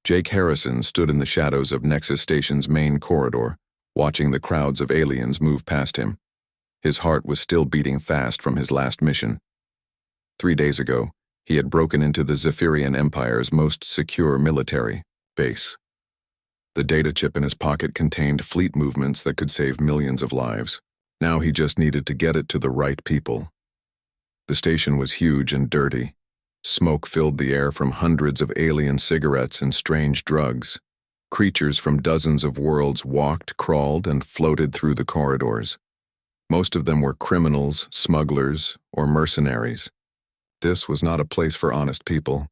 Jake Harrison stood in the shadows of Nexus Station's main corridor, watching the crowds of aliens move past him. His heart was still beating fast from his last mission. 3 days ago, he had broken into the Zephyrian Empire's most secure military base. The data chip in his pocket contained fleet movements that could save millions of lives. Now he just needed to get it to the right people. The station was huge and dirty. Smoke filled the air from hundreds of alien cigarettes and strange drugs. Creatures from dozens of worlds walked, crawled, and floated through the corridors. Most of them were criminals, smugglers, or mercenaries. This was not a place for honest people.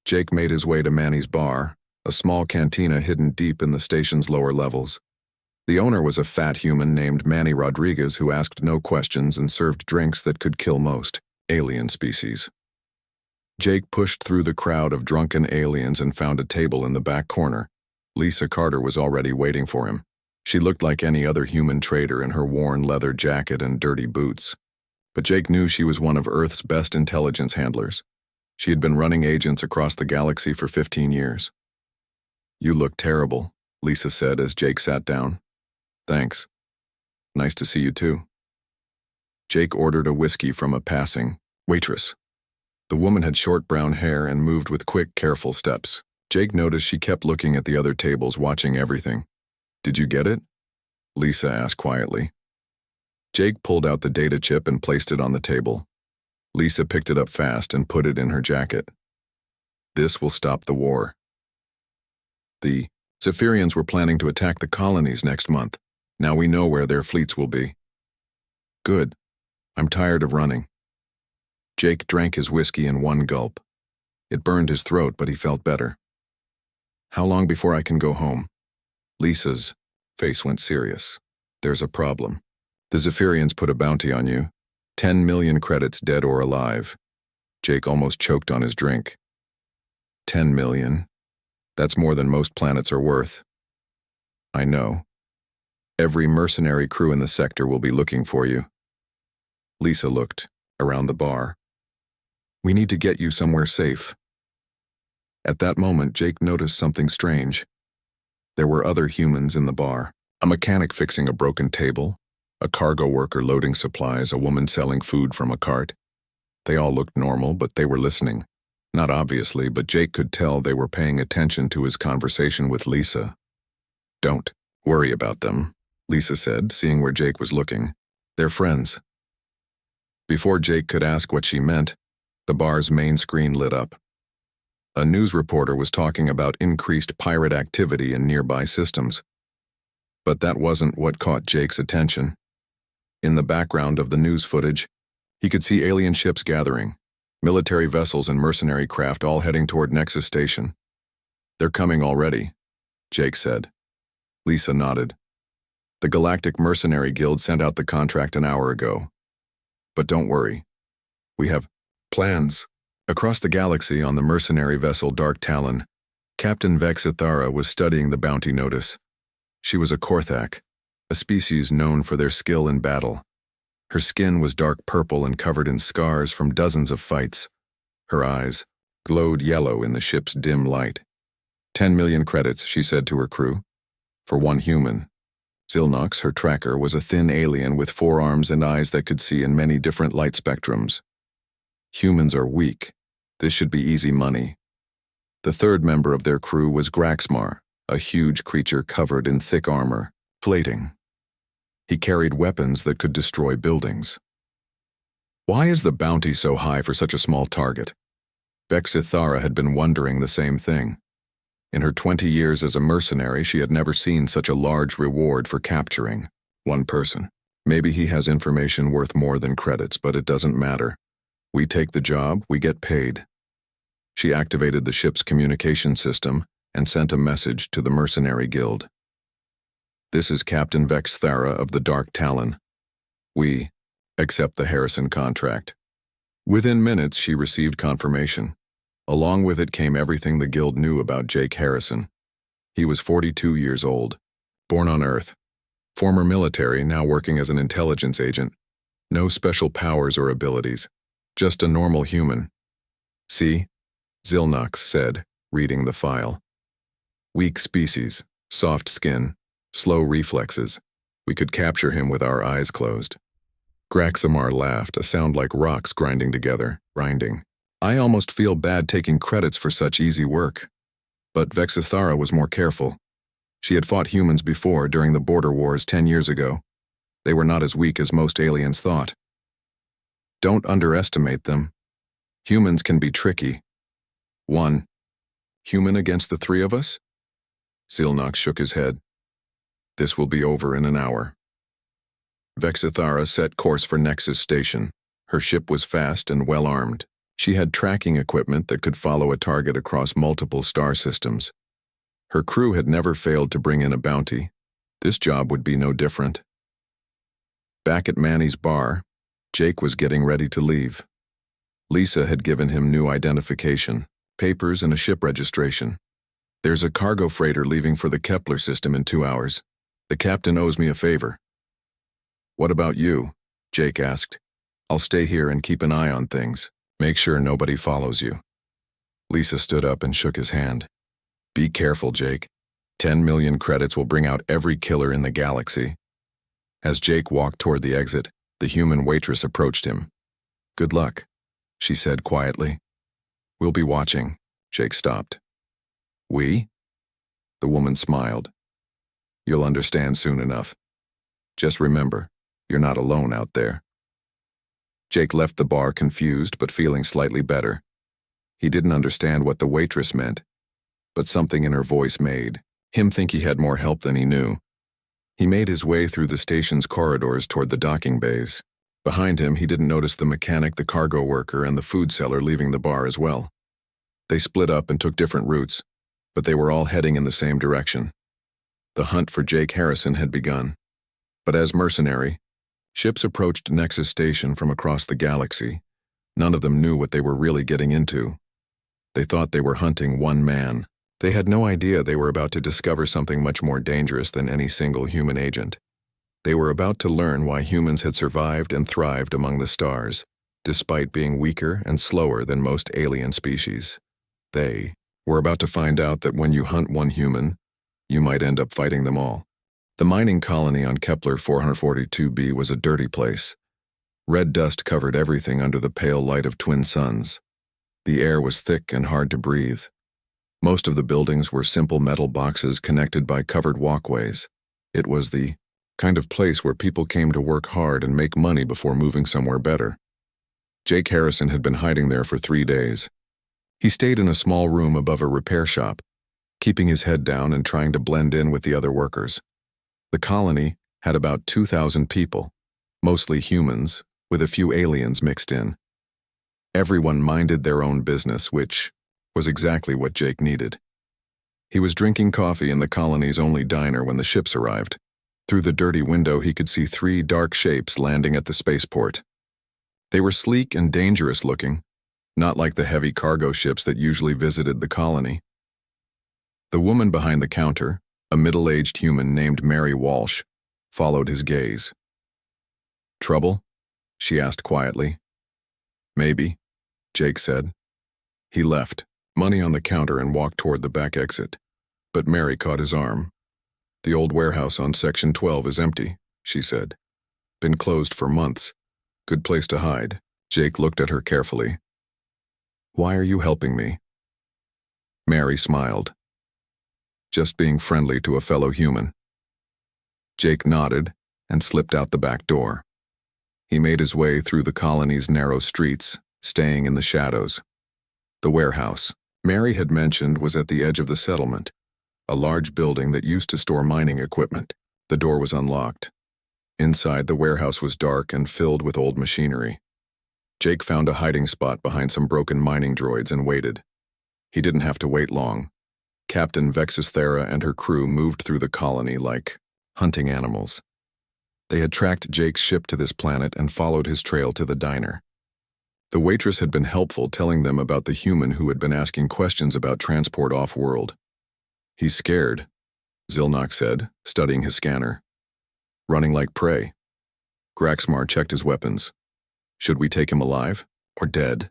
Jake made his way to Manny's bar, a small cantina hidden deep in the station's lower levels. The owner was a fat human named Manny Rodriguez who asked no questions and served drinks that could kill most alien species. Jake pushed through the crowd of drunken aliens and found a table in the back corner. Lisa Carter was already waiting for him. She looked like any other human trader in her worn leather jacket and dirty boots. But Jake knew she was one of Earth's best intelligence handlers. She had been running agents across the galaxy for 15 years. "You look terrible," Lisa said as Jake sat down. "Thanks. Nice to see you too." Jake ordered a whiskey from a passing waitress. The woman had short brown hair and moved with quick, careful steps. Jake noticed she kept looking at the other tables, watching everything. "Did you get it?" Lisa asked quietly. Jake pulled out the data chip and placed it on the table. Lisa picked it up fast and put it in her jacket. "This will stop the war." The Zephyrians were planning to attack the colonies next month. Now we know where their fleets will be. "Good. I'm tired of running." Jake drank his whiskey in one gulp. It burned his throat, but he felt better. "How long before I can go home?" Lisa's face went serious. "There's a problem. The Zephyrians put a bounty on you. 10 million credits, dead or alive." Jake almost choked on his drink. 10 million? That's more than most planets are worth. "I know. Every mercenary crew in the sector will be looking for you." Lisa looked around the bar. "We need to get you somewhere safe." At that moment, Jake noticed something strange. There were other humans in the bar. A mechanic fixing a broken table, a cargo worker loading supplies, a woman selling food from a cart. They all looked normal, but they were listening. Not obviously, but Jake could tell they were paying attention to his conversation with Lisa. "Don't worry about them," Lisa said, seeing where Jake was looking. "They're friends." Before Jake could ask what she meant, the bar's main screen lit up. A news reporter was talking about increased pirate activity in nearby systems. But that wasn't what caught Jake's attention. In the background of the news footage, he could see alien ships gathering, military vessels and mercenary craft all heading toward Nexus Station. "They're coming already," Jake said. Lisa nodded. "The Galactic Mercenary Guild sent out the contract an hour ago. But don't worry. We have plans." Across the galaxy on the mercenary vessel Dark Talon, Captain Vex Ithara was studying the bounty notice. She was a Korthak, a species known for their skill in battle. Her skin was dark purple and covered in scars from dozens of fights. Her eyes glowed yellow in the ship's dim light. 10 million credits, she said to her crew. For one human. Zilnox, her tracker, was a thin alien with 4 arms and eyes that could see in many different light spectrums. Humans are weak. This should be easy money. The third member of their crew was Graxmar, a huge creature covered in thick armor, plating. He carried weapons that could destroy buildings. Why is the bounty so high for such a small target? Vex Ithara had been wondering the same thing. In her 20 years as a mercenary, she had never seen such a large reward for capturing one person. Maybe he has information worth more than credits, but it doesn't matter. We take the job, we get paid. She activated the ship's communication system and sent a message to the Mercenary Guild. "This is Captain Vex Thara of the Dark Talon. We accept the Harrison contract." Within minutes, she received confirmation. Along with it came everything the Guild knew about Jake Harrison. He was 42 years old, born on Earth, former military, now working as an intelligence agent. No special powers or abilities, just a normal human. "See?" Zilnox said, reading the file. Weak species, soft skin, slow reflexes. We could capture him with our eyes closed. Graxamar laughed, a sound like rocks grinding together, grinding. I almost feel bad taking credits for such easy work. But Vexithara was more careful. She had fought humans before during the border wars 10 years ago. They were not as weak as most aliens thought. Don't underestimate them. Humans can be tricky. 1. Human against the 3 of us? Zilnox shook his head. This will be over in an hour. Vexithara set course for Nexus Station. Her ship was fast and well-armed. She had tracking equipment that could follow a target across multiple star systems. Her crew had never failed to bring in a bounty. This job would be no different. Back at Manny's bar, Jake was getting ready to leave. Lisa had given him new identification, papers and a ship registration. There's a cargo freighter leaving for the Kepler system in 2 hours. The captain owes me a favor. What about you? Jake asked. I'll stay here and keep an eye on things. Make sure nobody follows you. Lisa stood up and shook his hand. Be careful, Jake. 10 million credits will bring out every killer in the galaxy. As Jake walked toward the exit, the human waitress approached him. Good luck, she said quietly. We'll be watching. Jake stopped. We? The woman smiled. You'll understand soon enough. Just remember, you're not alone out there. Jake left the bar confused but feeling slightly better. He didn't understand what the waitress meant, but something in her voice made him think he had more help than he knew. He made his way through the station's corridors toward the docking bays. Behind him, he didn't notice the mechanic, the cargo worker, and the food seller leaving the bar as well. They split up and took different routes, but they were all heading in the same direction. The hunt for Jake Harrison had begun. But as mercenary, ships approached Nexus Station from across the galaxy. None of them knew what they were really getting into. They thought they were hunting one man. They had no idea they were about to discover something much more dangerous than any single human agent. They were about to learn why humans had survived and thrived among the stars, despite being weaker and slower than most alien species. They were about to find out that when you hunt one human, you might end up fighting them all. The mining colony on Kepler 442b was a dirty place. Red dust covered everything under the pale light of twin suns. The air was thick and hard to breathe. Most of the buildings were simple metal boxes connected by covered walkways. It was the kind of place where people came to work hard and make money before moving somewhere better. Jake Harrison had been hiding there for 3 days. He stayed in a small room above a repair shop, keeping his head down and trying to blend in with the other workers. The colony had about 2,000 people, mostly humans, with a few aliens mixed in. Everyone minded their own business, which was exactly what Jake needed. He was drinking coffee in the colony's only diner when the ships arrived. Through the dirty window, he could see 3 dark shapes landing at the spaceport. They were sleek and dangerous looking, not like the heavy cargo ships that usually visited the colony. The woman behind the counter, a middle-aged human named Mary Walsh, followed his gaze. Trouble? She asked quietly. Maybe, Jake said. He left, money on the counter, and walked toward the back exit. But Mary caught his arm. The old warehouse on Section 12 is empty, she said. Been closed for months. Good place to hide. Jake looked at her carefully. Why are you helping me? Mary smiled. Just being friendly to a fellow human. Jake nodded and slipped out the back door. He made his way through the colony's narrow streets, staying in the shadows. The warehouse Mary had mentioned was at the edge of the settlement, a large building that used to store mining equipment. The door was unlocked. Inside, the warehouse was dark and filled with old machinery. Jake found a hiding spot behind some broken mining droids and waited. He didn't have to wait long. Captain Vexithara and her crew moved through the colony like hunting animals. They had tracked Jake's ship to this planet and followed his trail to the diner. The waitress had been helpful, telling them about the human who had been asking questions about transport off-world. He's scared, Zilnox said, studying his scanner. Running like prey. Graxmar checked his weapons. Should we take him alive or dead?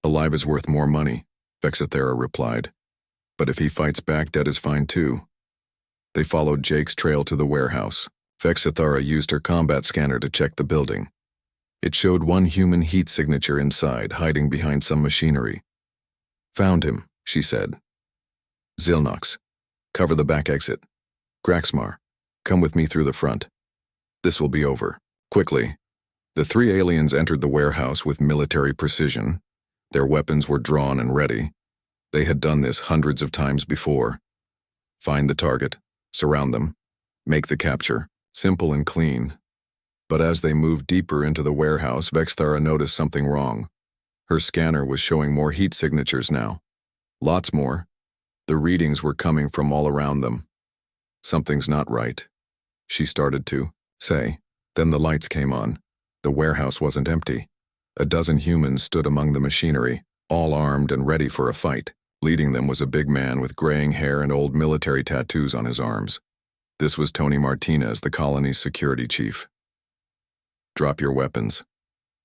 Alive is worth more money, Vexithara replied. But if he fights back, dead is fine too. They followed Jake's trail to the warehouse. Vexithara used her combat scanner to check the building. It showed one human heat signature inside, hiding behind some machinery. Found him, she said. Zilnox, cover the back exit. Graxmar, come with me through the front. This will be over. Quickly. The three aliens entered the warehouse with military precision. Their weapons were drawn and ready. They had done this hundreds of times before. Find the target, surround them, make the capture. Simple and clean. But as they moved deeper into the warehouse, Vexthara noticed something wrong. Her scanner was showing more heat signatures now. Lots more. The readings were coming from all around them. Something's not right, she started to say. Then the lights came on. The warehouse wasn't empty. A dozen humans stood among the machinery, all armed and ready for a fight. Leading them was a big man with graying hair and old military tattoos on his arms. This was Tony Martinez, the colony's security chief. Drop your weapons,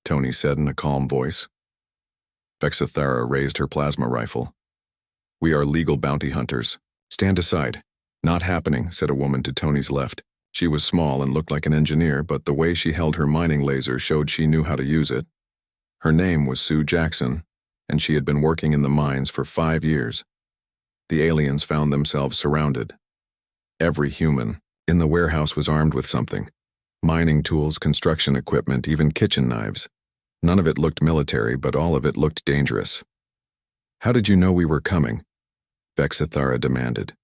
Tony said in a calm voice. Vexithara raised her plasma rifle. We are legal bounty hunters. Stand aside. Not happening, said a woman to Tony's left. She was small and looked like an engineer, but the way she held her mining laser showed she knew how to use it. Her name was Sue Jackson, and she had been working in the mines for 5 years. The aliens found themselves surrounded. Every human in the warehouse was armed with something. Mining tools, construction equipment, even kitchen knives. None of it looked military, but all of it looked dangerous. How did you know we were coming? Vexithara demanded.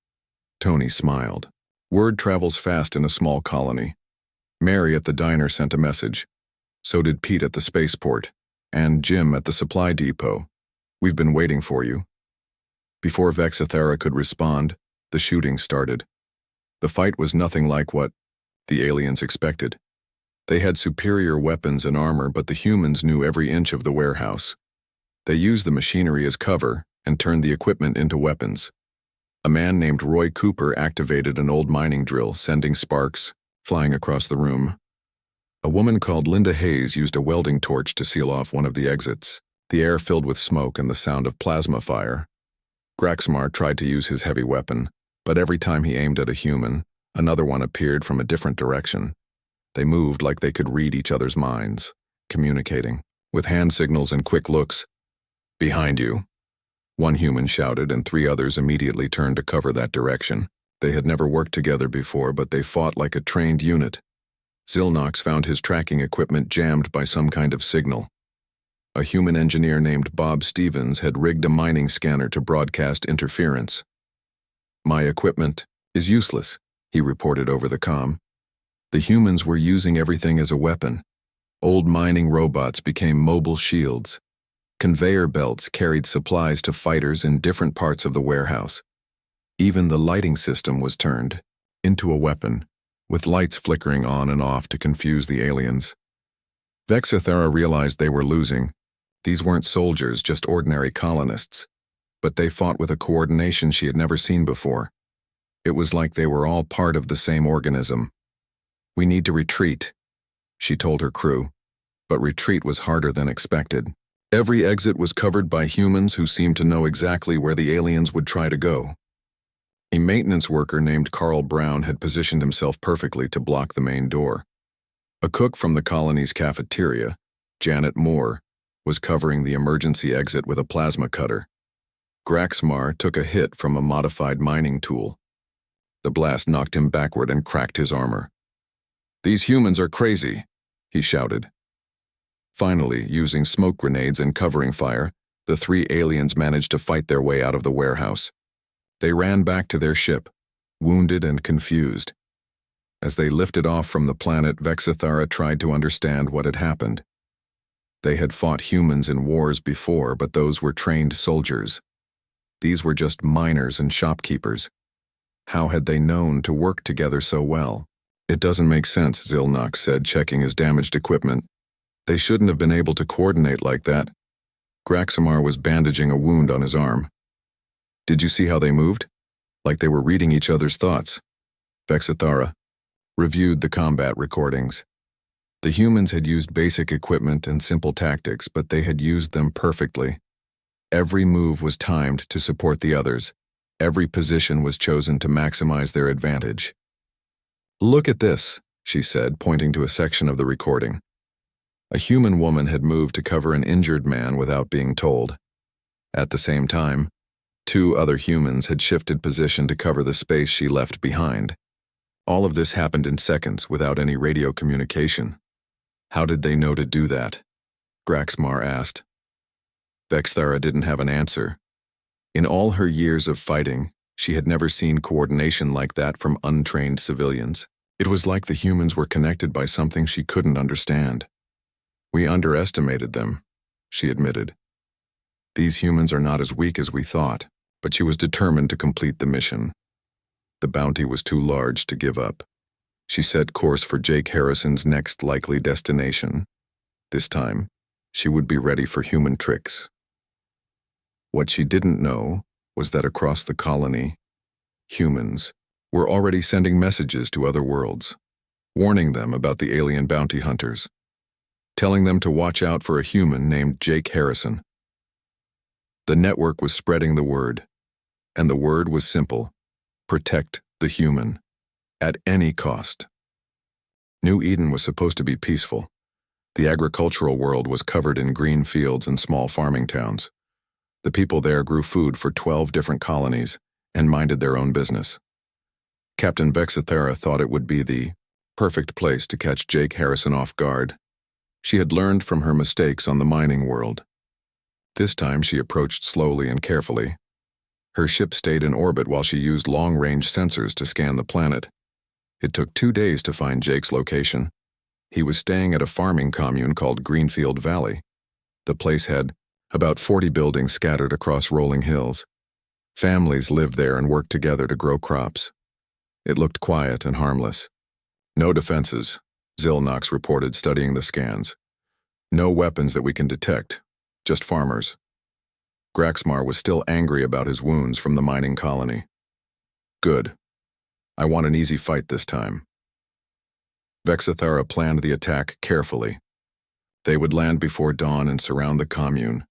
Tony smiled. Word travels fast in a small colony. Mary at the diner sent a message. So did Pete at the spaceport, and Jim at the supply depot. We've been waiting for you. Before Vexithara could respond, the shooting started. The fight was nothing like what the aliens expected. They had superior weapons and armor, but the humans knew every inch of the warehouse. They used the machinery as cover and turned the equipment into weapons. A man named Roy Cooper activated an old mining drill, sending sparks flying across the room. A woman called Linda Hayes used a welding torch to seal off one of the exits. The air filled with smoke and the sound of plasma fire. Graxmar tried to use his heavy weapon, but every time he aimed at a human, another one appeared from a different direction. They moved like they could read each other's minds, communicating, with hand signals and quick looks. Behind you. One human shouted, and 3 others immediately turned to cover that direction. They had never worked together before, but they fought like a trained unit. Zilnox found his tracking equipment jammed by some kind of signal. A human engineer named Bob Stevens had rigged a mining scanner to broadcast interference. My equipment is useless, he reported over the comm. The humans were using everything as a weapon. Old mining robots became mobile shields. Conveyor belts carried supplies to fighters in different parts of the warehouse. Even the lighting system was turned into a weapon, with lights flickering on and off to confuse the aliens. Vexithara realized they were losing. These weren't soldiers, just ordinary colonists. But they fought with a coordination she had never seen before. It was like they were all part of the same organism. We need to retreat, she told her crew, but retreat was harder than expected. Every exit was covered by humans who seemed to know exactly where the aliens would try to go. A maintenance worker named Carl Brown had positioned himself perfectly to block the main door. A cook from the colony's cafeteria, Janet Moore, was covering the emergency exit with a plasma cutter. Graxmar took a hit from a modified mining tool. The blast knocked him backward and cracked his armor. These humans are crazy, he shouted. Finally, using smoke grenades and covering fire, the 3 aliens managed to fight their way out of the warehouse. They ran back to their ship, wounded and confused. As they lifted off from the planet, Vexithara tried to understand what had happened. They had fought humans in wars before, but those were trained soldiers. These were just miners and shopkeepers. How had they known to work together so well? It doesn't make sense, Zilnox said, checking his damaged equipment. They shouldn't have been able to coordinate like that. Graxamar was bandaging a wound on his arm. Did you see how they moved? Like they were reading each other's thoughts. Vexithara reviewed the combat recordings. The humans had used basic equipment and simple tactics, but they had used them perfectly. Every move was timed to support the others. Every position was chosen to maximize their advantage. "Look at this," she said, pointing to a section of the recording. A human woman had moved to cover an injured man without being told. At the same time, two other humans had shifted position to cover the space she left behind. All of this happened in seconds without any radio communication. How did they know to do that? Graxmar asked. Vexthara didn't have an answer. In all her years of fighting, she had never seen coordination like that from untrained civilians. It was like the humans were connected by something she couldn't understand. "We underestimated them," she admitted. "These humans are not as weak as we thought," but she was determined to complete the mission. The bounty was too large to give up. She set course for Jake Harrison's next likely destination. This time, she would be ready for human tricks. What she didn't know was that across the colony, humans were already sending messages to other worlds, warning them about the alien bounty hunters, telling them to watch out for a human named Jake Harrison. The network was spreading the word, and the word was simple: protect the human, at any cost. New Eden was supposed to be peaceful. The agricultural world was covered in green fields and small farming towns. The people there grew food for 12 different colonies and minded their own business. Captain Vexithera thought it would be the perfect place to catch Jake Harrison off guard. She had learned from her mistakes on the mining world. This time she approached slowly and carefully. Her ship stayed in orbit while she used long-range sensors to scan the planet. It took 2 days to find Jake's location. He was staying at a farming commune called Greenfield Valley. The place had about 40 buildings scattered across rolling hills. Families lived there and worked together to grow crops. It looked quiet and harmless. "No defenses," Zilnox reported, studying the scans. "No weapons that we can detect, just farmers." Graxmar was still angry about his wounds from the mining colony. "Good. I want an easy fight this time." Vexithara planned the attack carefully. They would land before dawn and surround the commune.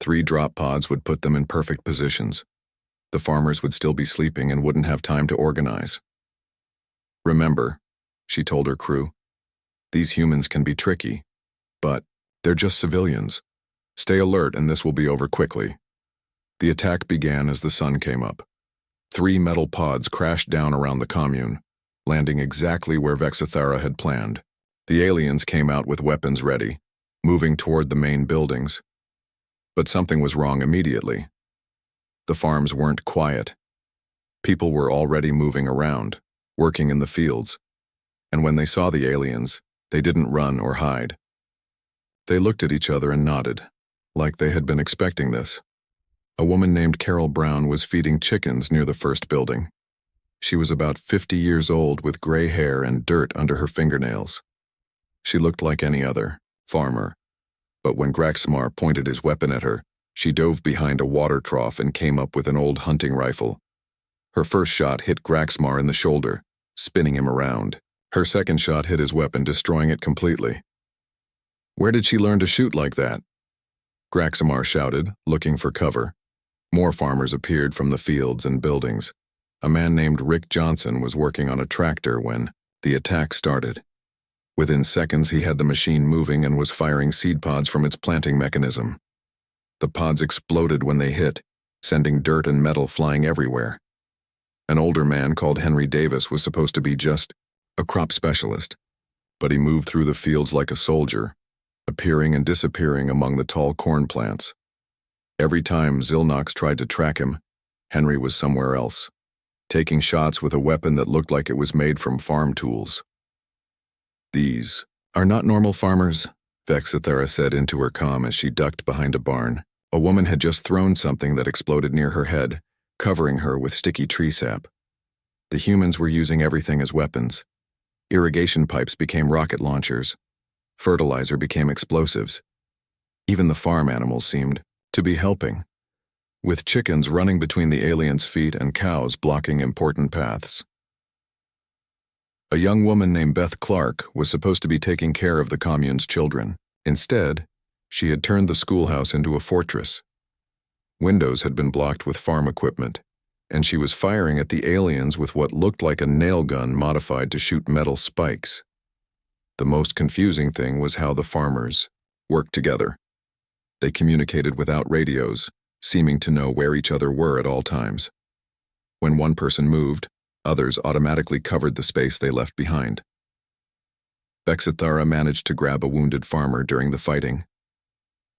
3 drop pods would put them in perfect positions. The farmers would still be sleeping and wouldn't have time to organize. "Remember," she told her crew, "these humans can be tricky, but they're just civilians. Stay alert and this will be over quickly." The attack began as the sun came up. 3 metal pods crashed down around the commune, landing exactly where Vexithara had planned. The aliens came out with weapons ready, moving toward the main buildings. But something was wrong immediately. The farms weren't quiet. People were already moving around, working in the fields. And when they saw the aliens, they didn't run or hide. They looked at each other and nodded, like they had been expecting this. A woman named Carol Brown was feeding chickens near the first building. She was about 50 years old with gray hair and dirt under her fingernails. She looked like any other farmer, but when Graxmar pointed his weapon at her, she dove behind a water trough and came up with an old hunting rifle. Her first shot hit Graxmar in the shoulder, spinning him around. Her second shot hit his weapon, destroying it completely. "Where did she learn to shoot like that?" Graxmar shouted, looking for cover. More farmers appeared from the fields and buildings. A man named Rick Johnson was working on a tractor when the attack started. Within seconds, he had the machine moving and was firing seed pods from its planting mechanism. The pods exploded when they hit, sending dirt and metal flying everywhere. An older man called Henry Davis was supposed to be just a crop specialist, but he moved through the fields like a soldier, appearing and disappearing among the tall corn plants. Every time Zilnox tried to track him, Henry was somewhere else, taking shots with a weapon that looked like it was made from farm tools. "These are not normal farmers," Vexithera said into her comm as she ducked behind a barn. A woman had just thrown something that exploded near her head, covering her with sticky tree sap. The humans were using everything as weapons. Irrigation pipes became rocket launchers. Fertilizer became explosives. Even the farm animals seemed to be helping, with chickens running between the aliens' feet and cows blocking important paths. A young woman named Beth Clark was supposed to be taking care of the commune's children. Instead, she had turned the schoolhouse into a fortress. Windows had been blocked with farm equipment, and she was firing at the aliens with what looked like a nail gun modified to shoot metal spikes. The most confusing thing was how the farmers worked together. They communicated without radios, seeming to know where each other were at all times. When one person moved, others automatically covered the space they left behind. Vexithara managed to grab a wounded farmer during the fighting.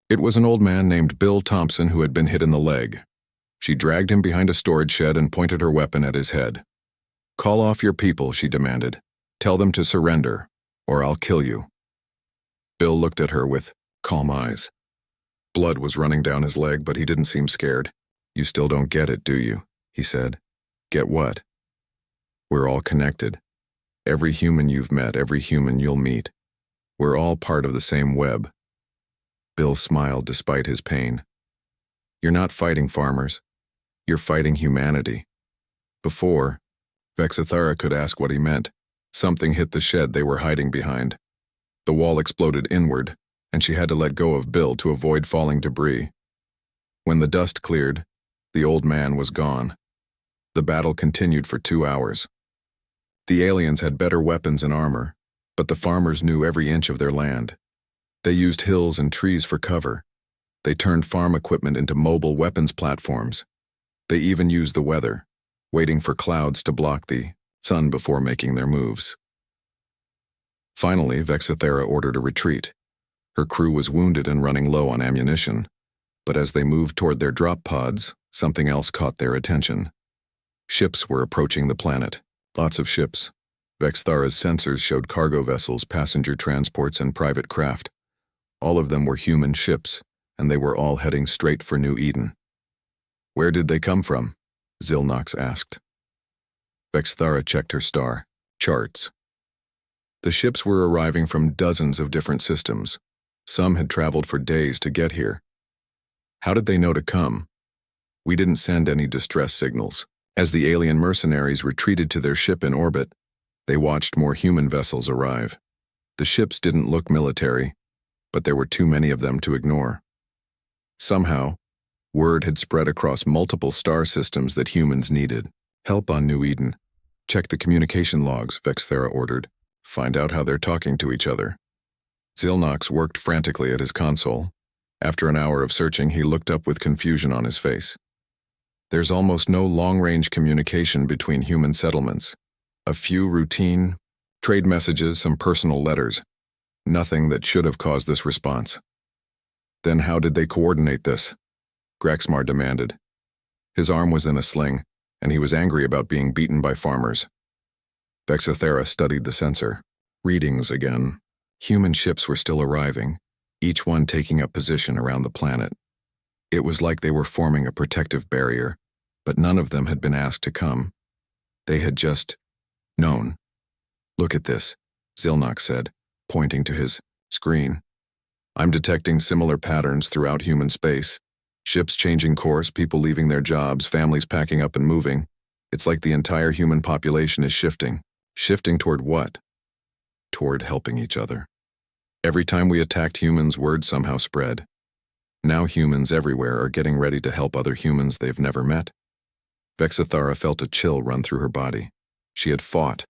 It was an old man named Bill Thompson who had been hit in the leg. She dragged him behind a storage shed and pointed her weapon at his head. "Call off your people," she demanded. "Tell them to surrender, or I'll kill you." Bill looked at her with calm eyes. Blood was running down his leg, but he didn't seem scared. "You still don't get it, do you?" he said. "Get what?" "We're all connected. Every human you've met, every human you'll meet. We're all part of the same web." Bill smiled despite his pain. "You're not fighting farmers. You're fighting humanity." Before, Vexithara could ask what he meant. Something hit the shed they were hiding behind. The wall exploded inward, and she had to let go of Bill to avoid falling debris. When the dust cleared, the old man was gone. The battle continued for 2 hours. The aliens had better weapons and armor, but the farmers knew every inch of their land. They used hills and trees for cover. They turned farm equipment into mobile weapons platforms. They even used the weather, waiting for clouds to block the sun before making their moves. Finally, Vexithara ordered a retreat. Her crew was wounded and running low on ammunition, but as they moved toward their drop pods, something else caught their attention. Ships were approaching the planet. Lots of ships. Vexithara's sensors showed cargo vessels, passenger transports, and private craft. All of them were human ships, and they were all heading straight for New Eden. "Where did they come from?" Zilnox asked. Vexithara checked her star charts. The ships were arriving from dozens of different systems. Some had traveled for days to get here. "How did they know to come?" "We didn't send any distress signals." As the alien mercenaries retreated to their ship in orbit, they watched more human vessels arrive. The ships didn't look military, but there were too many of them to ignore. Somehow, word had spread across multiple star systems that humans needed help on New Eden. "Check the communication logs," Vexithara ordered. "Find out how they're talking to each other." Zilnox worked frantically at his console. After an hour of searching, he looked up with confusion on his face. "There's almost no long-range communication between human settlements. A few routine trade messages, some personal letters. Nothing that should have caused this response." "Then how did they coordinate this?" Graxmar demanded. His arm was in a sling, and he was angry about being beaten by farmers. Vexithara studied the sensor. Readings again. Human ships were still arriving, each one taking up position around the planet. It was like they were forming a protective barrier, but none of them had been asked to come. They had just known. "Look at this," Zilnox said, pointing to his screen. "I'm detecting similar patterns throughout human space. Ships changing course, people leaving their jobs, families packing up and moving. It's like the entire human population is shifting. Shifting toward what?" "Toward helping each other. Every time we attacked humans, word somehow spread. Now humans everywhere are getting ready to help other humans they've never met." Vexithara felt a chill run through her body. She had fought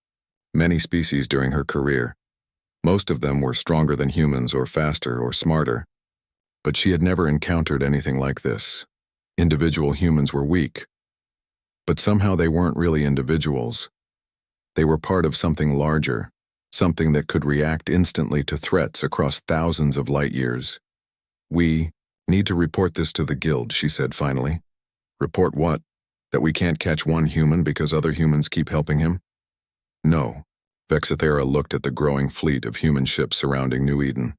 many species during her career. Most of them were stronger than humans or faster or smarter. But she had never encountered anything like this. Individual humans were weak. But somehow they weren't really individuals. They were part of something larger, something that could react instantly to threats across thousands of light years. "We need to report this to the guild," she said finally. "Report what? That we can't catch one human because other humans keep helping him?" "No." Vexithara looked at the growing fleet of human ships surrounding New Eden.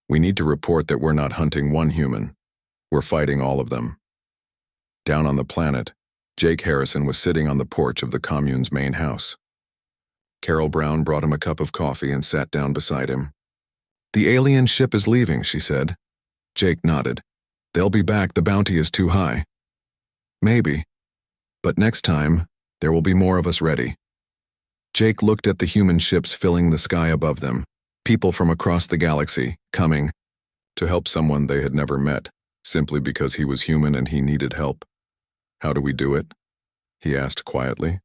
"We need to report that we're not hunting one human. We're fighting all of them." Down on the planet, Jake Harrison was sitting on the porch of the commune's main house. Carol Brown brought him a cup of coffee and sat down beside him. "The alien ship is leaving," she said. Jake nodded. "They'll be back, the bounty is too high." "Maybe. But next time, there will be more of us ready." Jake looked at the human ships filling the sky above them, people from across the galaxy, coming to help someone they had never met, simply because he was human and he needed help. "How do we do it?" he asked quietly.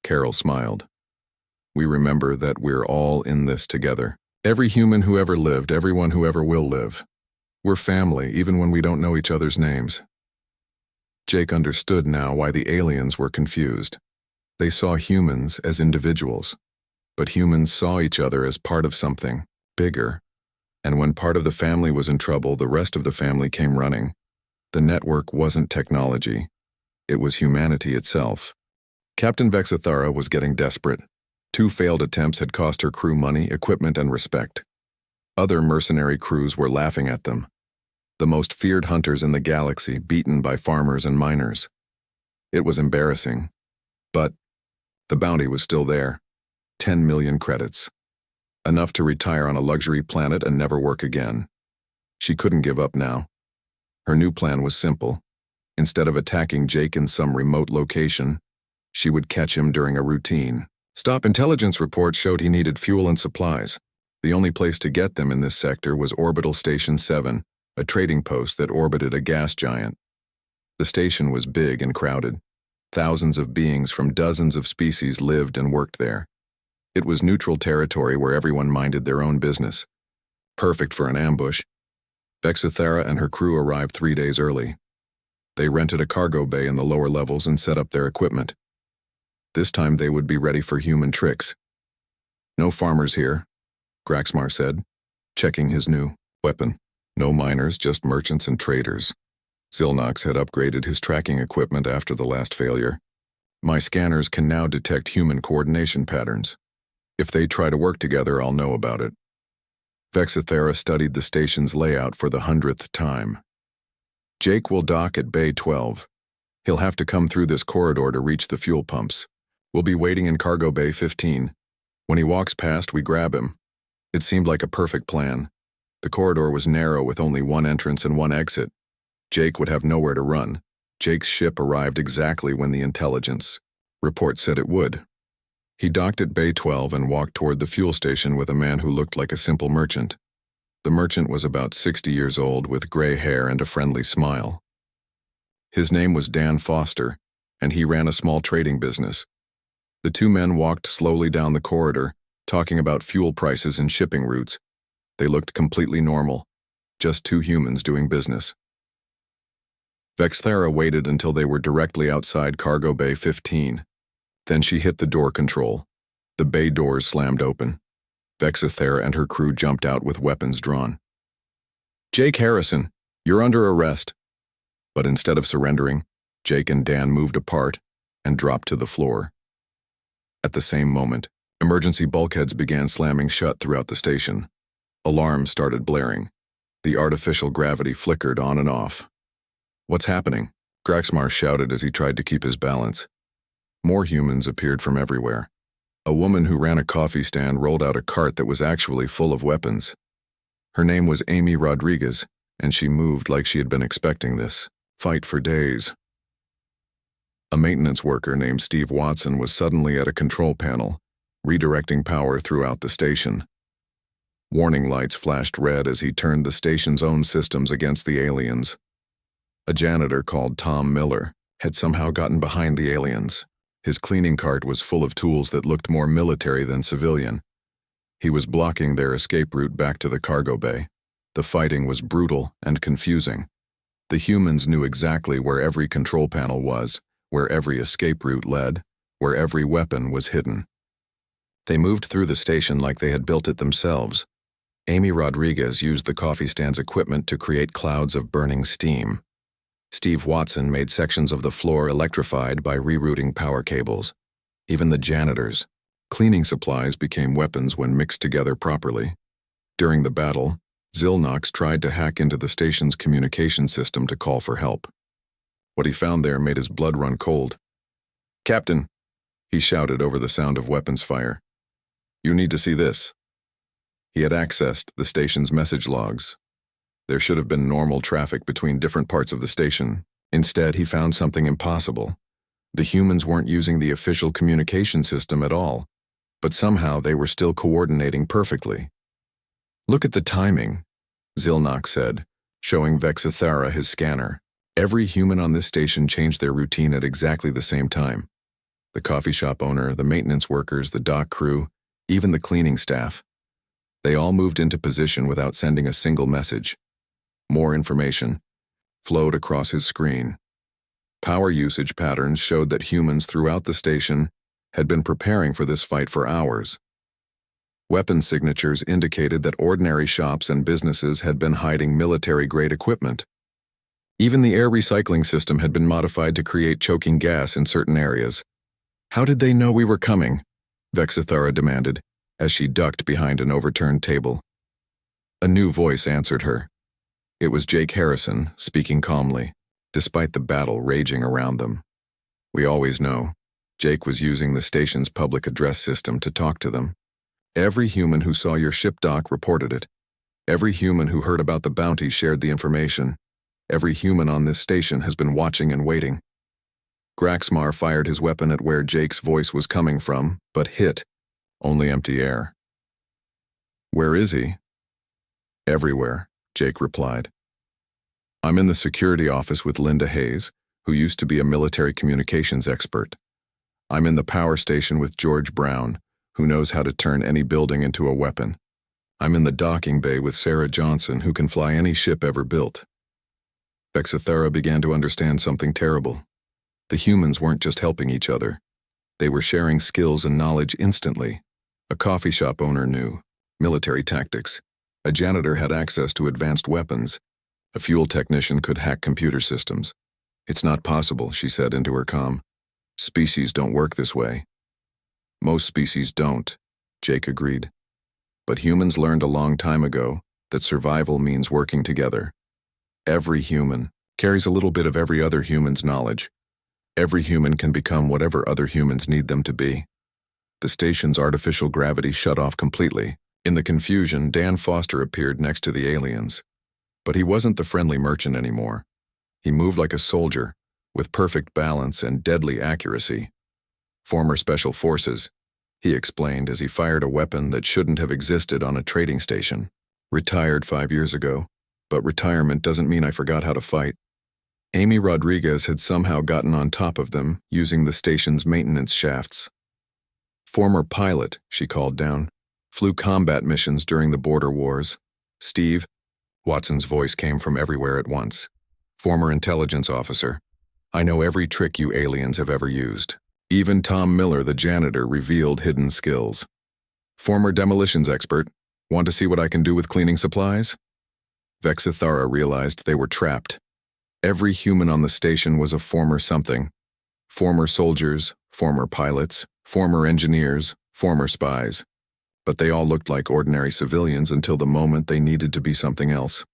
Carol smiled. We remember that we're all in this together. Every human who ever lived, everyone who ever will live. We're family, even when we don't know each other's names. Jake understood now why the aliens were confused. They saw humans as individuals, but humans saw each other as part of something bigger. And when part of the family was in trouble, the rest of the family came running. The network wasn't technology. It was humanity itself. Captain Vexithara was getting desperate. 2 failed attempts had cost her crew money, equipment, and respect. Other mercenary crews were laughing at them. The most feared hunters in the galaxy, beaten by farmers and miners. It was embarrassing. But the bounty was still there. 10 million credits. Enough to retire on a luxury planet and never work again. She couldn't give up now. Her new plan was simple. Instead of attacking Jake in some remote location, she would catch him during a routine. Stop intelligence reports showed he needed fuel and supplies. The only place to get them in this sector was Orbital Station 7, a trading post that orbited a gas giant. The station was big and crowded. Thousands of beings from dozens of species lived and worked there. It was neutral territory where everyone minded their own business. Perfect for an ambush. Vexithara and her crew arrived 3 days early. They rented a cargo bay in the lower levels and set up their equipment. This time they would be ready for human tricks. No farmers here, Graxmar said, checking his new weapon. No miners, just merchants and traders. Zilnox had upgraded his tracking equipment after the last failure. My scanners can now detect human coordination patterns. If they try to work together, I'll know about it. Vexithara studied the station's layout for the 100th time. Jake will dock at Bay 12. He'll have to come through this corridor to reach the fuel pumps. We'll be waiting in Cargo Bay 15. When he walks past, we grab him. It seemed like a perfect plan. The corridor was narrow with only one entrance and one exit. Jake would have nowhere to run. Jake's ship arrived exactly when the intelligence report said it would. He docked at Bay 12 and walked toward the fuel station with a man who looked like a simple merchant. The merchant was about 60 years old with gray hair and a friendly smile. His name was Dan Foster, and he ran a small trading business. The 2 men walked slowly down the corridor, talking about fuel prices and shipping routes. They looked completely normal, just 2 humans doing business. Vexithara waited until they were directly outside Cargo Bay 15. Then she hit the door control. The bay doors slammed open. Vexithara and her crew jumped out with weapons drawn. Jake Harrison, you're under arrest. But instead of surrendering, Jake and Dan moved apart and dropped to the floor. At the same moment, emergency bulkheads began slamming shut throughout the station. Alarms started blaring. The artificial gravity flickered on and off. What's happening? Graxmar shouted as he tried to keep his balance. More humans appeared from everywhere. A woman who ran a coffee stand rolled out a cart that was actually full of weapons. Her name was Amy Rodriguez, and she moved like she had been expecting this fight for days. A maintenance worker named Steve Watson was suddenly at a control panel, redirecting power throughout the station. Warning lights flashed red as he turned the station's own systems against the aliens. A janitor called Tom Miller had somehow gotten behind the aliens. His cleaning cart was full of tools that looked more military than civilian. He was blocking their escape route back to the cargo bay. The fighting was brutal and confusing. The humans knew exactly where every control panel was, where every escape route led, where every weapon was hidden. They moved through the station like they had built it themselves. Amy Rodriguez used the coffee stand's equipment to create clouds of burning steam. Steve Watson made sections of the floor electrified by rerouting power cables. Even the janitors. Cleaning supplies became weapons when mixed together properly. During the battle, Zilnox tried to hack into the station's communication system to call for help. What he found there made his blood run cold. "Captain," he shouted over the sound of weapons fire. "You need to see this." He had accessed the station's message logs. There should have been normal traffic between different parts of the station. Instead, he found something impossible. The humans weren't using the official communication system at all, but somehow they were still coordinating perfectly. "Look at the timing," Zilnox said, showing Vexithara his scanner. Every human on this station changed their routine at exactly the same time. The coffee shop owner, the maintenance workers, the dock crew, even the cleaning staff. They all moved into position without sending a single message. More information flowed across his screen. Power usage patterns showed that humans throughout the station had been preparing for this fight for hours. Weapon signatures indicated that ordinary shops and businesses had been hiding military-grade equipment. Even the air recycling system had been modified to create choking gas in certain areas. How did they know we were coming? Vexithara demanded, as she ducked behind an overturned table. A new voice answered her. It was Jake Harrison, speaking calmly, despite the battle raging around them. We always know. Jake was using the station's public address system to talk to them. Every human who saw your ship dock reported it. Every human who heard about the bounty shared the information. Every human on this station has been watching and waiting. Graxmar fired his weapon at where Jake's voice was coming from, but hit. Only empty air. Where is he? Everywhere, Jake replied. I'm in the security office with Linda Hayes, who used to be a military communications expert. I'm in the power station with George Brown, who knows how to turn any building into a weapon. I'm in the docking bay with Sarah Johnson, who can fly any ship ever built. Vexithara began to understand something terrible. The humans weren't just helping each other. They were sharing skills and knowledge instantly. A coffee shop owner knew military tactics. A janitor had access to advanced weapons. A fuel technician could hack computer systems. It's not possible, she said into her comm. Species don't work this way. Most species don't, Jake agreed. But humans learned a long time ago that survival means working together. Every human carries a little bit of every other human's knowledge. Every human can become whatever other humans need them to be. The station's artificial gravity shut off completely. In the confusion, Dan Foster appeared next to the aliens. But he wasn't the friendly merchant anymore. He moved like a soldier, with perfect balance and deadly accuracy. Former Special Forces, he explained as he fired a weapon that shouldn't have existed on a trading station. Retired 5 years ago, but retirement doesn't mean I forgot how to fight. Amy Rodriguez had somehow gotten on top of them using the station's maintenance shafts. Former pilot, she called down, flew combat missions during the border wars. Steve, Watson's voice came from everywhere at once. Former intelligence officer. I know every trick you aliens have ever used. Even Tom Miller, the janitor, revealed hidden skills. Former demolitions expert. Want to see what I can do with cleaning supplies? Vexithara realized they were trapped. Every human on the station was a former something. Former soldiers, former pilots, former engineers, former spies. But they all looked like ordinary civilians until the moment they needed to be something else.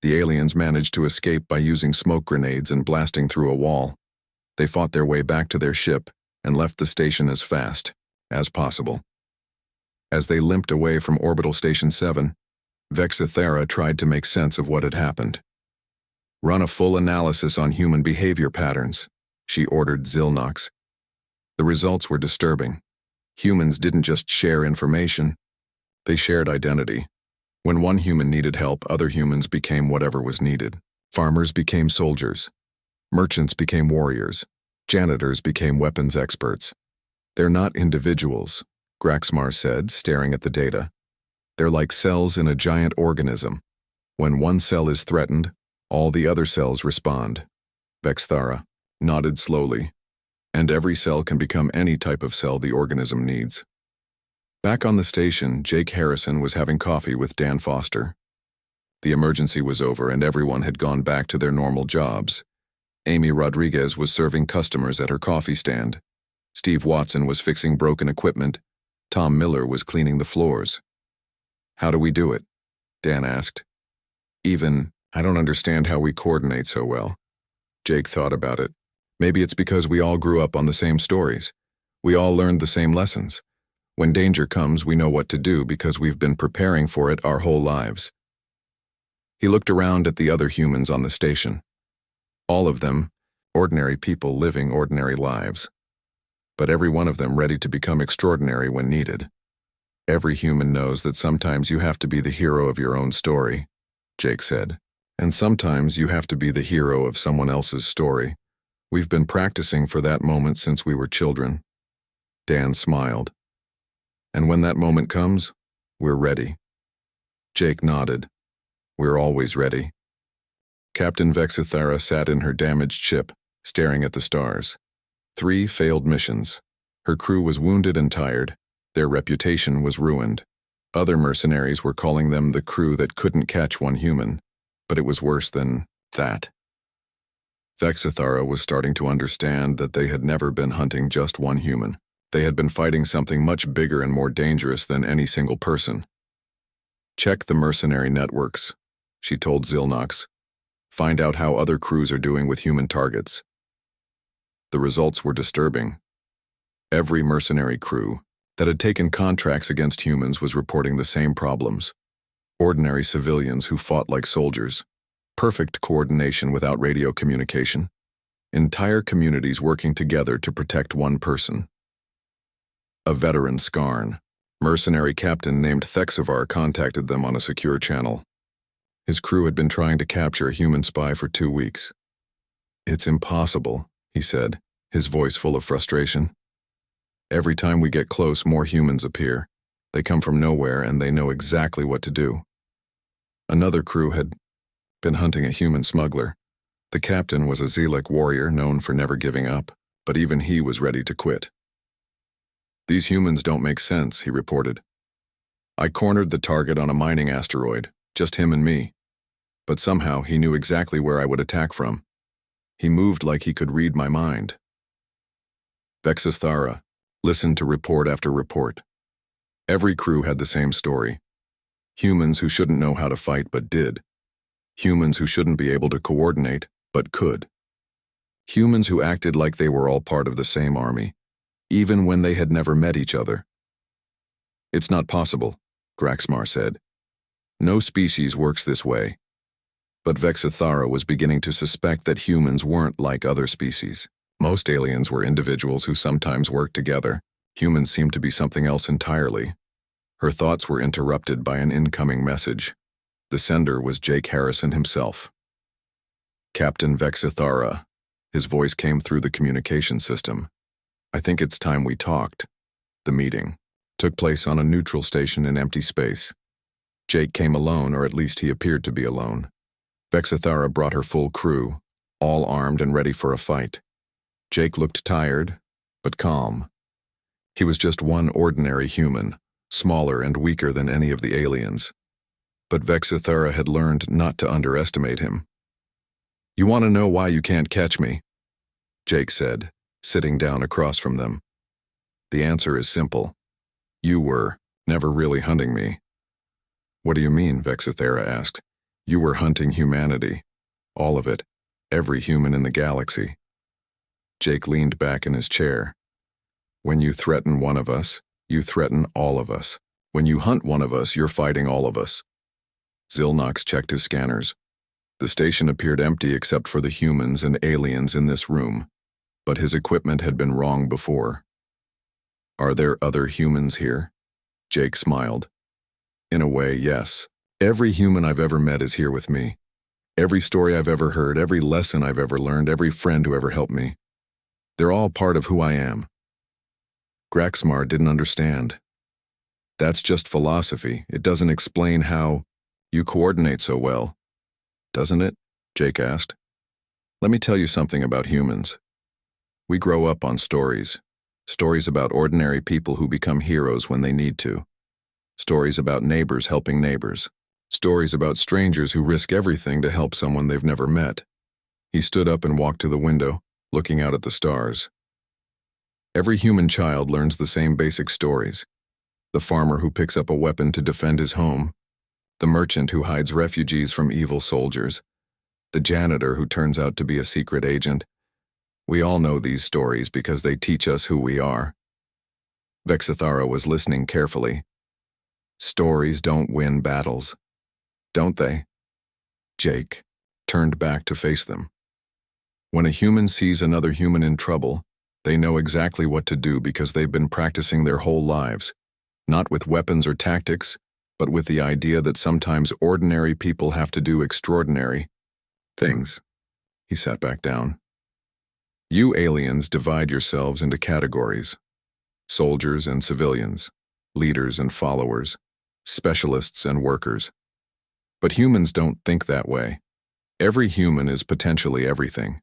The aliens managed to escape by using smoke grenades and blasting through a wall. They fought their way back to their ship and left the station as fast as possible. As they limped away from Orbital Station 7, Vexithara tried to make sense of what had happened. Run a full analysis on human behavior patterns, she ordered Zilnox. The results were disturbing. Humans didn't just share information, they shared identity. When one human needed help, other humans became whatever was needed. Farmers became soldiers. Merchants became warriors. Janitors became weapons experts. They're not individuals, Graxmar said, staring at the data. They're like cells in a giant organism. When one cell is threatened, all the other cells respond. Vexithara nodded slowly. And every cell can become any type of cell the organism needs. Back on the station, Jake Harrison was having coffee with Dan Foster. The emergency was over and everyone had gone back to their normal jobs. Amy Rodriguez was serving customers at her coffee stand. Steve Watson was fixing broken equipment. Tom Miller was cleaning the floors. How do we do it? Dan asked. I don't understand how we coordinate so well. Jake thought about it. Maybe it's because we all grew up on the same stories. We all learned the same lessons. When danger comes, we know what to do because we've been preparing for it our whole lives. He looked around at the other humans on the station. All of them, ordinary people living ordinary lives. But every one of them ready to become extraordinary when needed. Every human knows that sometimes you have to be the hero of your own story, Jake said. And sometimes you have to be the hero of someone else's story. We've been practicing for that moment since we were children. Dan smiled. And when that moment comes, we're ready. Jake nodded. We're always ready. Captain Vexithara sat in her damaged ship, staring at the stars. 3 failed missions. Her crew was wounded and tired. Their reputation was ruined. Other mercenaries were calling them the crew that couldn't catch one human, but it was worse than that. Vexithara was starting to understand that they had never been hunting just one human. They had been fighting something much bigger and more dangerous than any single person. Check the mercenary networks, she told Zilnox. Find out how other crews are doing with human targets. The results were disturbing. Every mercenary crew that had taken contracts against humans was reporting the same problems. Ordinary civilians who fought like soldiers. Perfect coordination without radio communication. Entire communities working together to protect one person. A veteran Skarn, mercenary captain named Thexivar, contacted them on a secure channel. His crew had been trying to capture a human spy for 2 weeks. It's impossible, he said, his voice full of frustration. Every time we get close, more humans appear. They come from nowhere and they know exactly what to do. Another crew had been hunting a human smuggler. The captain was a Zelek warrior known for never giving up, but even he was ready to quit. These humans don't make sense, he reported. I cornered the target on a mining asteroid, just him and me. But somehow he knew exactly where I would attack from. He moved like he could read my mind. Vexithara listened to report after report. Every crew had the same story. Humans who shouldn't know how to fight but did. Humans who shouldn't be able to coordinate but could. Humans who acted like they were all part of the same army, even when they had never met each other. It's not possible, Graxmar said. No species works this way. But Vexithara was beginning to suspect that humans weren't like other species. Most aliens were individuals who sometimes worked together. Humans seemed to be something else entirely. Her thoughts were interrupted by an incoming message. The sender was Jake Harrison himself. Captain Vexithara. His voice came through the communication system. I think it's time we talked. The meeting took place on a neutral station in empty space. Jake came alone, or at least he appeared to be alone. Vexithara brought her full crew, all armed and ready for a fight. Jake looked tired, but calm. He was just one ordinary human, smaller and weaker than any of the aliens. But Vexithara had learned not to underestimate him. You want to know why you can't catch me? Jake said, sitting down across from them. The answer is simple. You were never really hunting me. What do you mean? Vexithara asked. You were hunting humanity. All of it. Every human in the galaxy. Jake leaned back in his chair. When you threaten one of us, you threaten all of us. When you hunt one of us, you're fighting all of us. Zilnox checked his scanners. The station appeared empty except for the humans and aliens in this room, but his equipment had been wrong before. Are there other humans here? Jake smiled. In a way, yes. Every human I've ever met is here with me. Every story I've ever heard, every lesson I've ever learned, every friend who ever helped me. They're all part of who I am. Graxmar didn't understand. That's just philosophy. It doesn't explain how you coordinate so well. Doesn't it? Jake asked. Let me tell you something about humans. We grow up on stories. Stories about ordinary people who become heroes when they need to. Stories about neighbors helping neighbors. Stories about strangers who risk everything to help someone they've never met. He stood up and walked to the window, looking out at the stars. Every human child learns the same basic stories. The farmer who picks up a weapon to defend his home. The merchant who hides refugees from evil soldiers. The janitor who turns out to be a secret agent. We all know these stories because they teach us who we are. Vexithara was listening carefully. Stories don't win battles, don't they? Jake turned back to face them. When a human sees another human in trouble, they know exactly what to do because they've been practicing their whole lives, not with weapons or tactics, but with the idea that sometimes ordinary people have to do extraordinary things. He sat back down. You aliens divide yourselves into categories: soldiers and civilians, leaders and followers, specialists and workers. But humans don't think that way. Every human is potentially everything.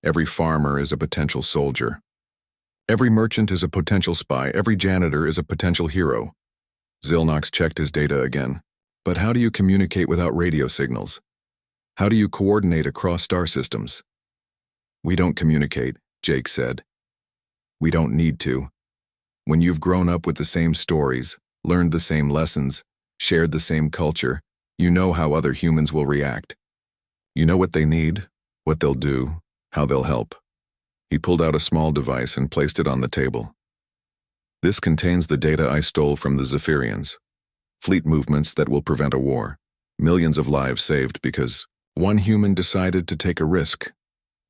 Every farmer is a potential soldier. Every merchant is a potential spy. Every janitor is a potential hero. Zilnox checked his data again. But how do you communicate without radio signals? How do you coordinate across star systems? We don't communicate, Jake said. We don't need to. When you've grown up with the same stories, learned the same lessons, shared the same culture, you know how other humans will react. You know what they need, what they'll do, how they'll help. He pulled out a small device and placed it on the table. This contains the data I stole from the Zephyrians. Fleet movements that will prevent a war. Millions of lives saved because one human decided to take a risk.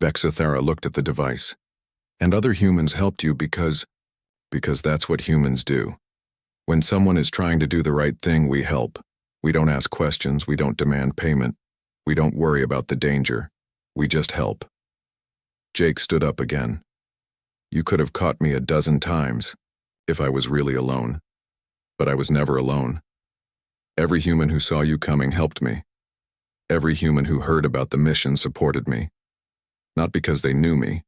Vexithara looked at the device. And other humans helped you because that's what humans do. When someone is trying to do the right thing, we help. We don't ask questions, we don't demand payment. We don't worry about the danger. We just help. Jake stood up again. You could have caught me a dozen times if I was really alone. But I was never alone. Every human who saw you coming helped me. Every human who heard about the mission supported me. Not because they knew me,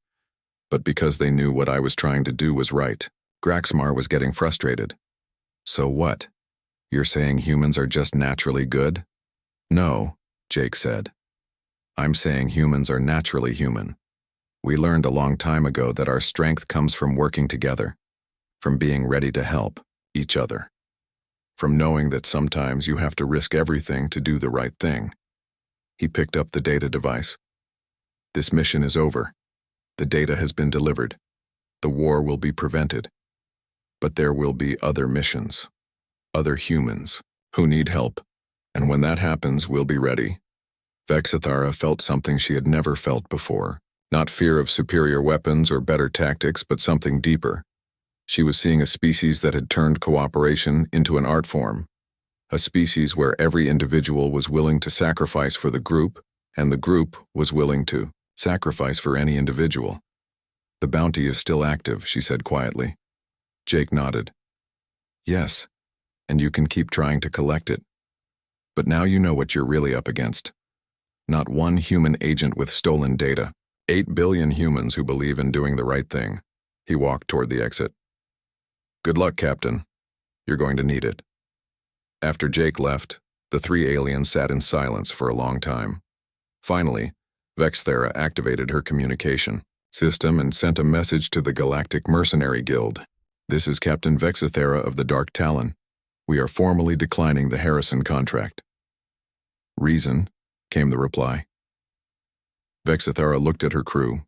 but because they knew what I was trying to do was right. Graxmar was getting frustrated. So what? You're saying humans are just naturally good? No, Jake said. I'm saying humans are naturally human. We learned a long time ago that our strength comes from working together, from being ready to help each other, from knowing that sometimes you have to risk everything to do the right thing. He picked up the data device. This mission is over. The data has been delivered. The war will be prevented. But there will be other missions, other humans who need help. And when that happens, we'll be ready. Vexithara felt something she had never felt before. Not fear of superior weapons or better tactics, but something deeper. She was seeing a species that had turned cooperation into an art form. A species where every individual was willing to sacrifice for the group, and the group was willing to sacrifice for any individual. The bounty is still active, she said quietly. Jake nodded. Yes, and you can keep trying to collect it. But now you know what you're really up against. Not one human agent with stolen data. 8 billion humans who believe in doing the right thing. He walked toward the exit. Good luck, Captain. You're going to need it. After Jake left, the three aliens sat in silence for a long time. Finally, Vexthera activated her communication system and sent a message to the Galactic Mercenary Guild. This is Captain Vexithera of the Dark Talon. We are formally declining the Harrison contract. Reason, came the reply. Vexithara looked at her crew.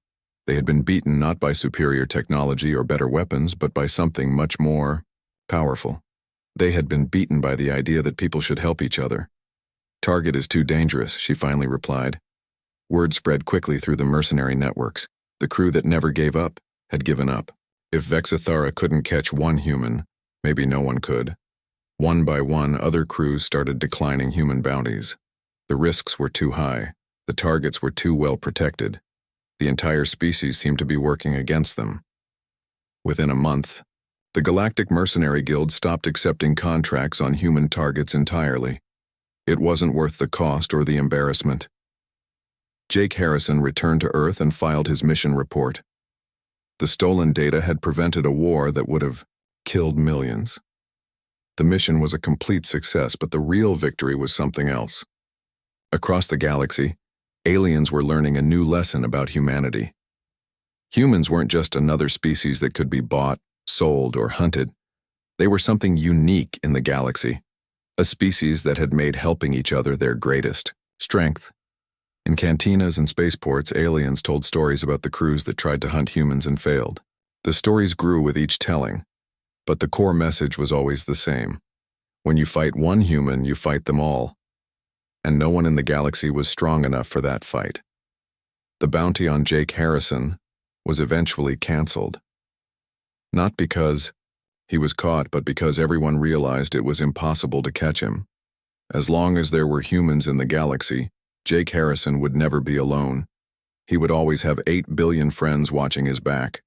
They had been beaten not by superior technology or better weapons, but by something much more powerful. They had been beaten by the idea that people should help each other. Target is too dangerous, she finally replied. Word spread quickly through the mercenary networks. The crew that never gave up had given up. If Vexithara couldn't catch one human, maybe no one could. One by one, other crews started declining human bounties. The risks were too high. The targets were too well protected. The entire species seemed to be working against them. Within a month, the Galactic Mercenary Guild stopped accepting contracts on human targets entirely. It wasn't worth the cost or the embarrassment. Jake Harrison returned to Earth and filed his mission report. The stolen data had prevented a war that would have killed millions. The mission was a complete success, but the real victory was something else. Across the galaxy, aliens were learning a new lesson about humanity. Humans weren't just another species that could be bought, sold, or hunted. They were something unique in the galaxy, a species that had made helping each other their greatest strength. In cantinas and spaceports, aliens told stories about the crews that tried to hunt humans and failed. The stories grew with each telling, but the core message was always the same. When you fight one human, you fight them all. And no one in the galaxy was strong enough for that fight. The bounty on Jake Harrison was eventually canceled. Not because He was caught, but because everyone realized it was impossible to catch him. As long as there were humans in the galaxy, Jake Harrison would never be alone. He would always have 8 billion friends watching his back.